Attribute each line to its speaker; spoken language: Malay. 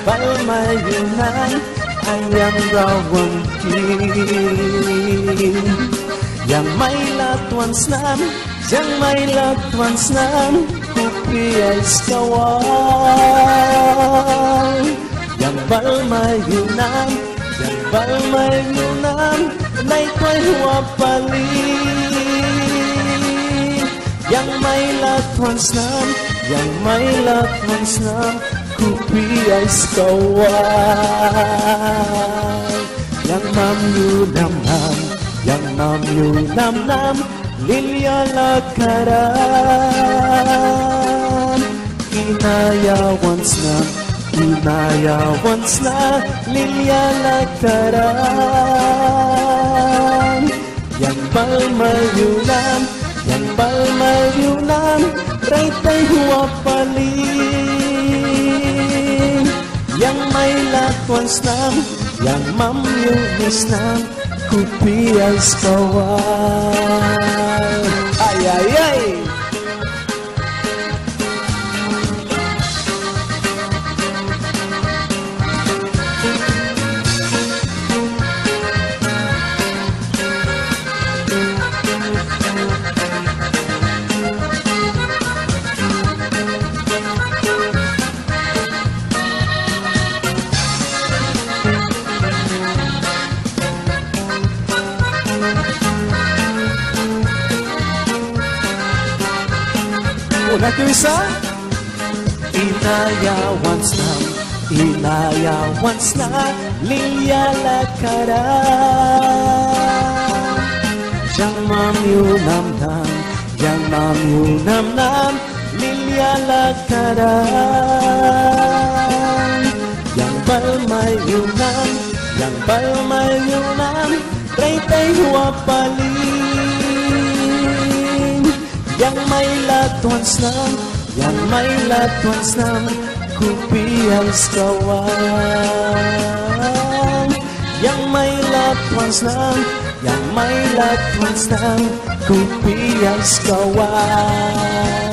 Speaker 1: balmayunan ayam rawang kin. Yang may latuan snam, yang may latuan snam, kupi ay skawal. Yang balmayunan, yang balmayunan, naito'y huwapalin. Yang may latuan snam, yang may latuan snam, kupi ay skawal. Yang mamyunamnam, yang mamyunamnam, lilya lakaran. Inayawan snam, inayawan snam, lilya lakaran. Yang balmayunan, yang balmayunan, raytay huwapalin. Yang may latuan snam, yang mamyunis nam, kupi ay skawal. Ay, ay, ay! Una que bisa inayawan snam, inayawan snam, lilya lakaran. Yang mamyunamnam, yang mamyunamnam, lilya lakaran. Yang balmayunan, yang balmayunan, raytay huwapalin. Yang may latuan snam, yang may latuan snam, kupi ay skawal. Yang may latuan snam, yang may latuan snam, kupi ay skawal.